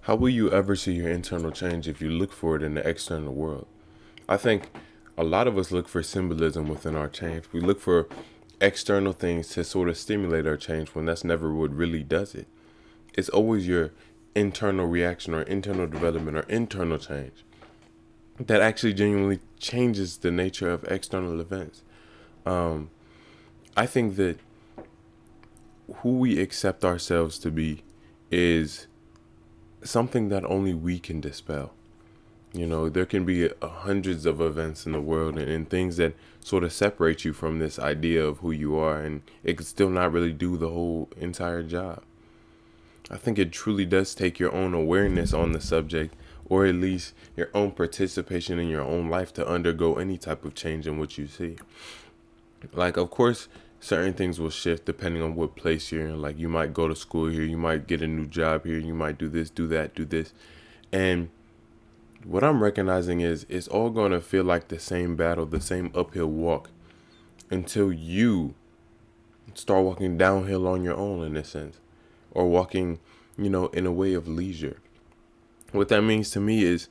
How will you ever see your internal change if you look for it in the external world? I think a lot of us look for symbolism within our change. We look for external things to sort of stimulate our change when that's never what really does it. It's always your internal reaction or internal development or internal change that actually genuinely changes the nature of external events. Um, I think that who we accept ourselves to be is something that only we can dispel. There can be hundreds of events in the world and things that sort of separate you from this idea of who you are, and it could still not really do the whole entire job. I think it truly does take your own awareness on the subject, or at least your own participation in your own life to undergo any type of change in what you see. Like, of course, certain things will shift depending on what place you're in. Like, you might go to school here, you might get a new job here, you might do this, do that, do this. And what I'm recognizing is it's all going to feel like the same battle, the same uphill walk until you start walking downhill on your own, in a sense, or walking, in a way of leisure. What that means to me is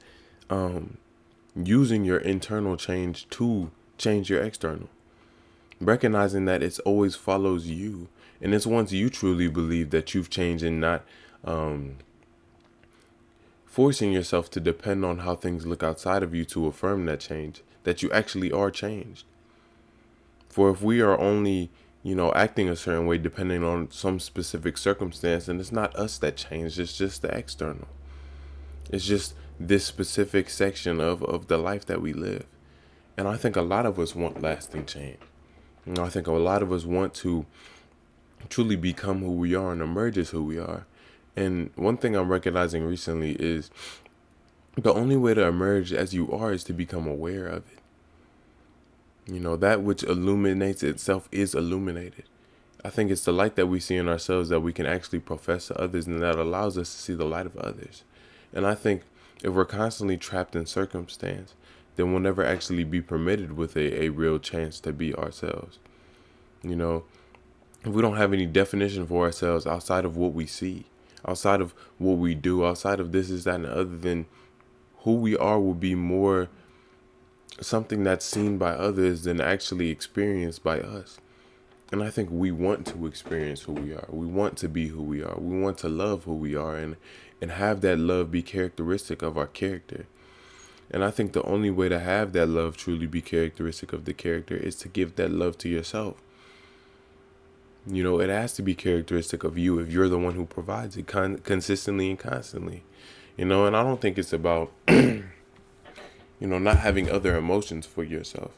using your internal change to change your external, recognizing that it always follows you. And it's once you truly believe that you've changed and not forcing yourself to depend on how things look outside of you to affirm that change, that you actually are changed. For if we are only, acting a certain way depending on some specific circumstance, and it's not us that changed, it's just the external. It's just this specific section of the life that we live. And I think a lot of us want lasting change. I think a lot of us want to truly become who we are and emerge as who we are. And one thing I'm recognizing recently is the only way to emerge as you are is to become aware of it. That which illuminates itself is illuminated. I think it's the light that we see in ourselves that we can actually profess to others, and that allows us to see the light of others. And I think if we're constantly trapped in circumstance, then we'll never actually be permitted with a real chance to be ourselves. If we don't have any definition for ourselves outside of what we see, outside of what we do, outside of this, is that, and the other, then who we are will be more something that's seen by others than actually experienced by us. And I think we want to experience who we are. We want to be who we are. We want to love who we are and have that love be characteristic of our character. And I think the only way to have that love truly be characteristic of the character is to give that love to yourself. It has to be characteristic of you if you're the one who provides it consistently and constantly. And I don't think it's about, not having other emotions for yourself,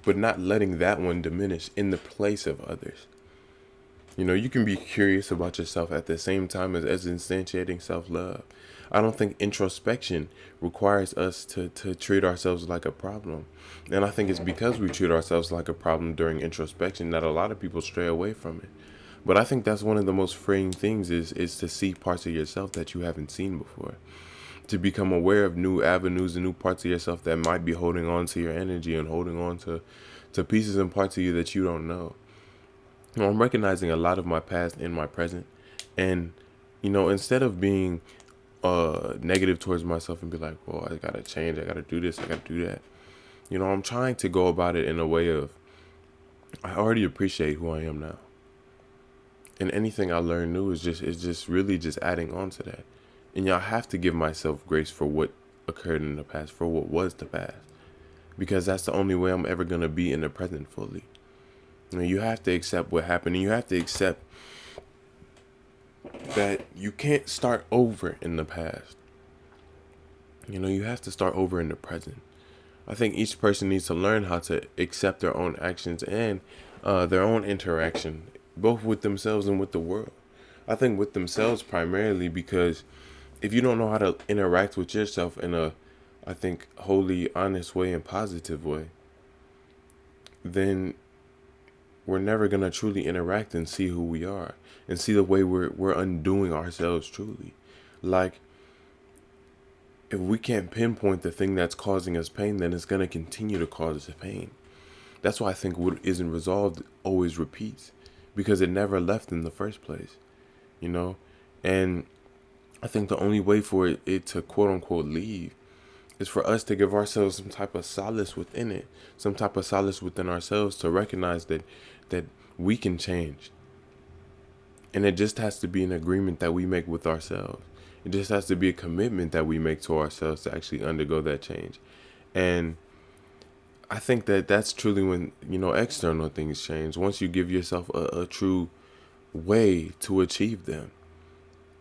but not letting that one diminish in the place of others. You can be curious about yourself at the same time as instantiating self-love. I don't think introspection requires us to treat ourselves like a problem. And I think it's because we treat ourselves like a problem during introspection that a lot of people stray away from it. But I think that's one of the most freeing things is to see parts of yourself that you haven't seen before. To become aware of new avenues and new parts of yourself that might be holding on to your energy and holding on to pieces and parts of you that you don't know. I'm recognizing a lot of my past in my present. And, instead of being negative towards myself and be like, well, I gotta change, I gotta do this, I gotta do that. I'm trying to go about it in a way of, I already appreciate who I am now. And anything I learn new is just really just adding on to that. And y'all have to give myself grace for what occurred in the past, for what was the past. Because that's the only way I'm ever gonna be in the present fully. You have to accept what happened, and you have to accept that you can't start over in the past. You have to start over in the present. I think each person needs to learn how to accept their own actions and their own interaction, both with themselves and with the world. I think with themselves primarily because if you don't know how to interact with yourself in a, I think, wholly honest way and positive way, then we're never going to truly interact and see who we are and see the way we're undoing ourselves truly. Like, if we can't pinpoint the thing that's causing us pain, then it's going to continue to cause us pain. That's why I think what isn't resolved always repeats, because it never left in the first place, And I think the only way for it to quote unquote leave is for us to give ourselves some type of solace within it, some type of solace within ourselves to recognize that we can change. And it just has to be an agreement that we make with ourselves. It just has to be a commitment that we make to ourselves to actually undergo that change. And I think that that's truly when, external things change. Once you give yourself a true way to achieve them.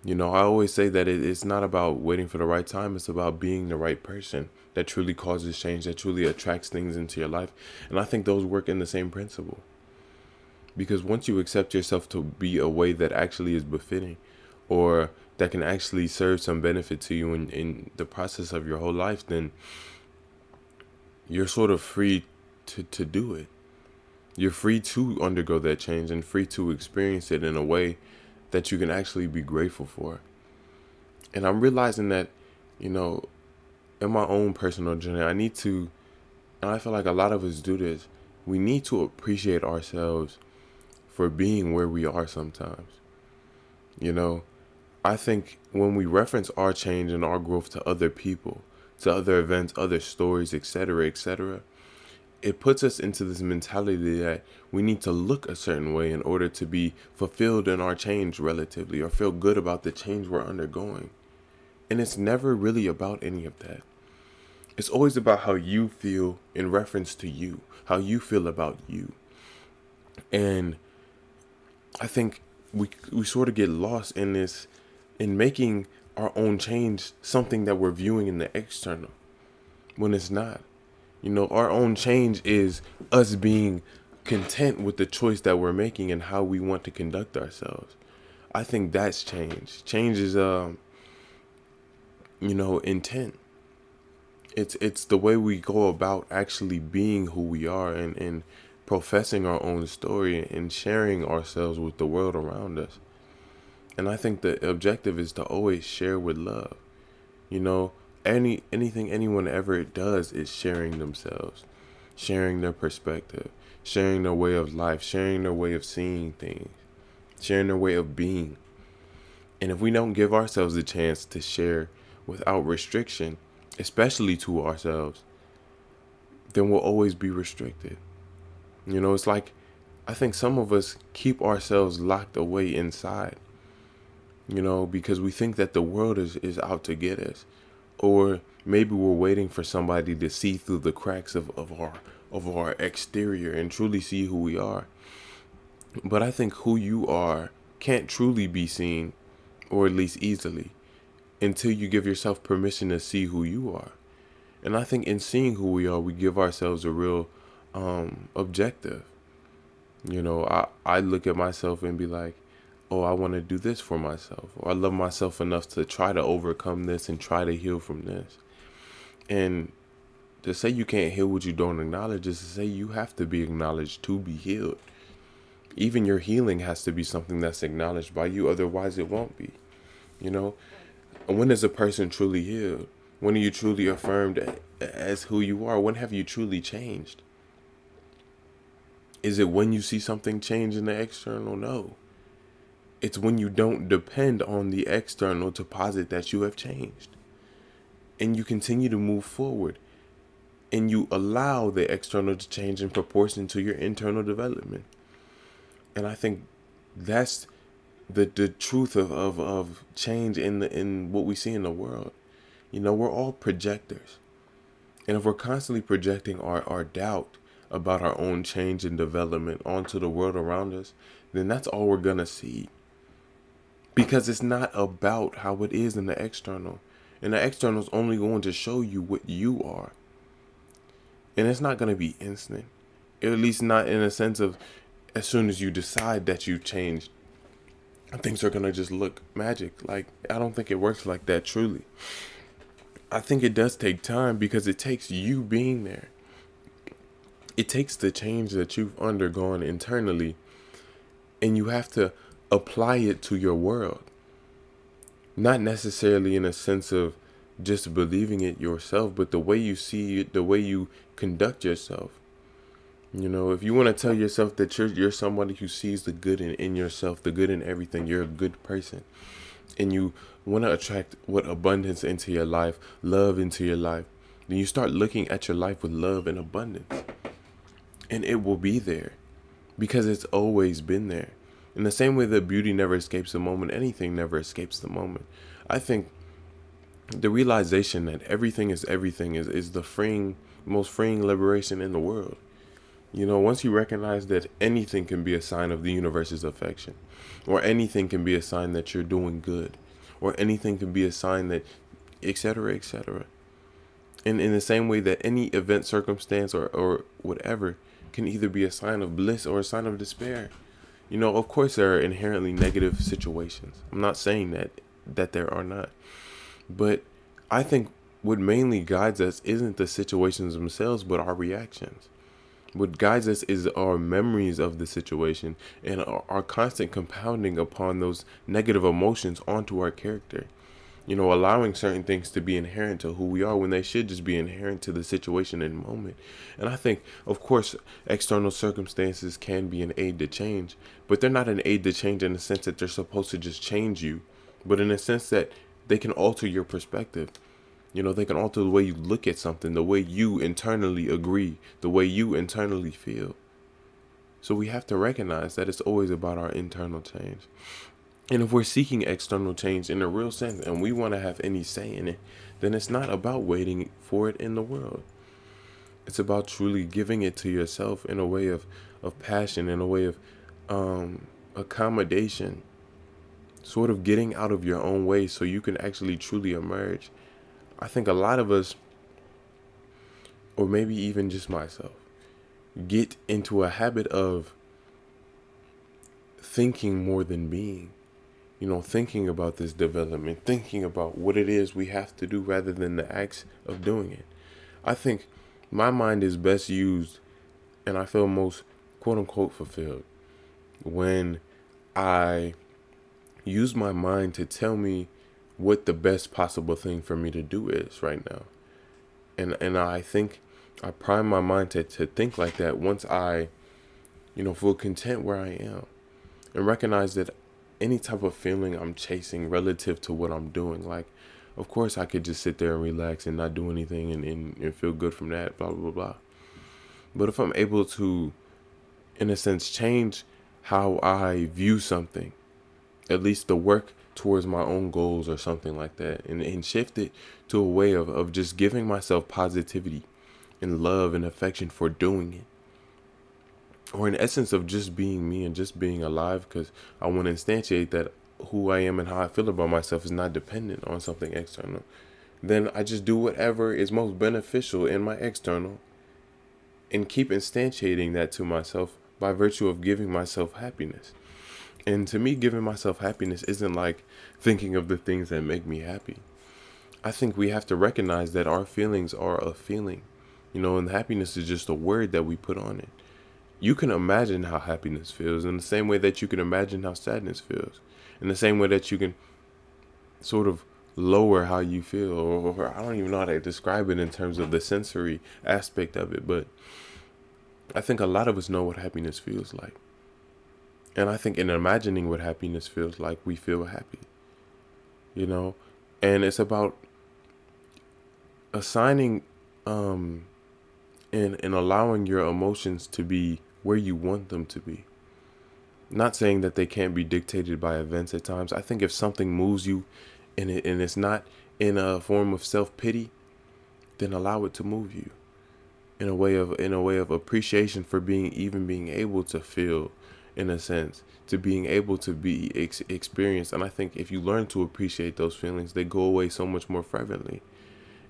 I always say that it's not about waiting for the right time. It's about being the right person that truly causes change, that truly attracts things into your life. And I think those work in the same principle. Because once you accept yourself to be a way that actually is befitting, or that can actually serve some benefit to you in the process of your whole life, then you're sort of free to do it. You're free to undergo that change and free to experience it in a way that you can actually be grateful for. And I'm realizing that, in my own personal journey, and I feel like a lot of us do this, we need to appreciate ourselves for being where we are sometimes. I think when we reference our change and our growth to other people, to other events, other stories, etc., it puts us into this mentality that we need to look a certain way in order to be fulfilled in our change relatively, or feel good about the change we're undergoing. And it's never really about any of that. It's always about how you feel in reference to you, how you feel about you. And I think we sort of get lost in this, in making our own change something that we're viewing in the external, when it's not. Our own change is us being content with the choice that we're making and how we want to conduct ourselves. I think that's change. Change is, intent. It's the way we go about actually being who we are, and professing our own story and sharing ourselves with the world around us. And I think the objective is to always share with love. Anything anyone ever does is sharing themselves, sharing their perspective, sharing their way of life, sharing their way of seeing things, sharing their way of being. And if we don't give ourselves a chance to share without restriction, especially to ourselves, then we'll always be restricted. It's like, I think some of us keep ourselves locked away inside, because we think that the world is out to get us. Or maybe we're waiting for somebody to see through the cracks of our exterior and truly see who we are. But I think who you are can't truly be seen, or at least easily, until you give yourself permission to see who you are. And I think in seeing who we are, we give ourselves a real objective. I look at myself and be like, oh, I want to do this for myself, or I love myself enough to try to overcome this and try to heal from this. And to say you can't heal what you don't acknowledge is to say you have to be acknowledged to be healed. Even your healing has to be something that's acknowledged by you, otherwise it won't be. And when is a person truly healed? When are you truly affirmed as who you are? When have you truly changed? Is it when you see something change in the external? No. It's when you don't depend on the external to posit that you have changed. And you continue to move forward. And you allow the external to change in proportion to your internal development. And I think that's the truth of change in what we see in the world. We're all projectors. And if we're constantly projecting our doubt about our own change and development onto the world around us, then that's all we're going to see. Because it's not about how it is in the external. And the external is only going to show you what you are. And it's not going to be instant. At least not in a sense of as soon as you decide that you've changed, things are going to just look magic. Like, I don't think it works like that truly. I think it does take time, because it takes you being there. It takes the change that you've undergone internally, and you have to apply it to your world. Not necessarily in a sense of just believing it yourself, but the way you see it, the way you conduct yourself. If you want to tell yourself that you're somebody who sees the good in yourself, the good in everything, you're a good person, and you want to attract what abundance into your life, love into your life, then you start looking at your life with love and abundance. And it will be there because it's always been there. In the same way that beauty never escapes the moment, anything never escapes the moment. I think the realization that everything is the most freeing liberation in the world. Once you recognize that anything can be a sign of the universe's affection, or anything can be a sign that you're doing good, or anything can be a sign that, etc., etc. And in the same way that any event, circumstance, or whatever can either be a sign of bliss or a sign of despair. Of course there are inherently negative situations. I'm not saying that there are not. But I think what mainly guides us isn't the situations themselves, but our reactions. What guides us is our memories of the situation and our constant compounding upon those negative emotions onto our character. Allowing certain things to be inherent to who we are when they should just be inherent to the situation and moment. And I think, of course, external circumstances can be an aid to change, but they're not an aid to change in the sense that they're supposed to just change you, but in the sense that they can alter your perspective. They can alter the way you look at something, the way you internally agree, the way you internally feel. So we have to recognize that it's always about our internal change. And if we're seeking external change in a real sense and we want to have any say in it, then it's not about waiting for it in the world. It's about truly giving it to yourself in a way of passion, in a way of accommodation, sort of getting out of your own way so you can actually truly emerge. I think a lot of us, or maybe even just myself, get into a habit of thinking more than being. Thinking about this development, thinking about what it is we have to do rather than the acts of doing it. I think my mind is best used and I feel most quote unquote fulfilled when I use my mind to tell me what the best possible thing for me to do is right now. And I think I prime my mind to think like that once I, feel content where I am and recognize that any type of feeling I'm chasing relative to what I'm doing, like, of course I could just sit there and relax and not do anything and feel good from that, blah, blah, blah. But if I'm able to, in a sense, change how I view something, at least the work towards my own goals or something like that, and shift it to a way of just giving myself positivity and love and affection for doing it. Or in essence of just being me and just being alive, because I want to instantiate that who I am and how I feel about myself is not dependent on something external. Then I just do whatever is most beneficial in my external and keep instantiating that to myself by virtue of giving myself happiness. And to me, giving myself happiness isn't like thinking of the things that make me happy. I think we have to recognize that our feelings are a feeling, and happiness is just a word that we put on it. You can imagine how happiness feels in the same way that you can imagine how sadness feels, in the same way that you can sort of lower how you feel, or I don't even know how to describe it in terms of the sensory aspect of it, but I think a lot of us know what happiness feels like. And I think in imagining what happiness feels like, we feel happy, and it's about assigning and allowing your emotions to be where you want them to be. Not saying that they can't be dictated by events at times. I think if something moves you and it's not in a form of self-pity, then allow it to move you in a way of appreciation for being able to feel, in a sense, to being able to be experienced. And I think if you learn to appreciate those feelings, they go away so much more fervently,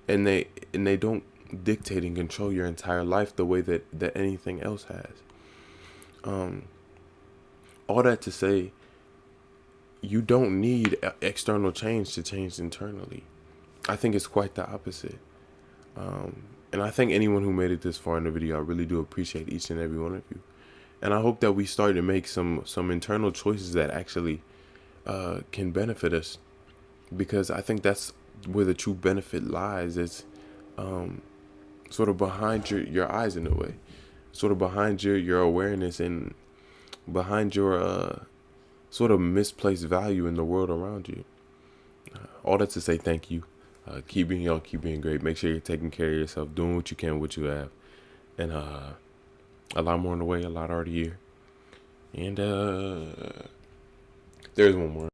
and they don't dictate and control your entire life the way that anything else has. All that to say, you don't need external change to change internally. I think it's quite the opposite. And I think anyone who made it this far in the video, I really do appreciate each and every one of you. And I hope that we start to make some internal choices that actually can benefit us, because I think that's where the true benefit lies. It's sort of behind your eyes in a way, sort of behind your awareness and behind your sort of misplaced value in the world around you. all that to say thank you. Keep being young, keep being great. Make sure you're taking care of yourself, doing what you can, what you have. And a lot more on the way, a lot already here. And there's one more.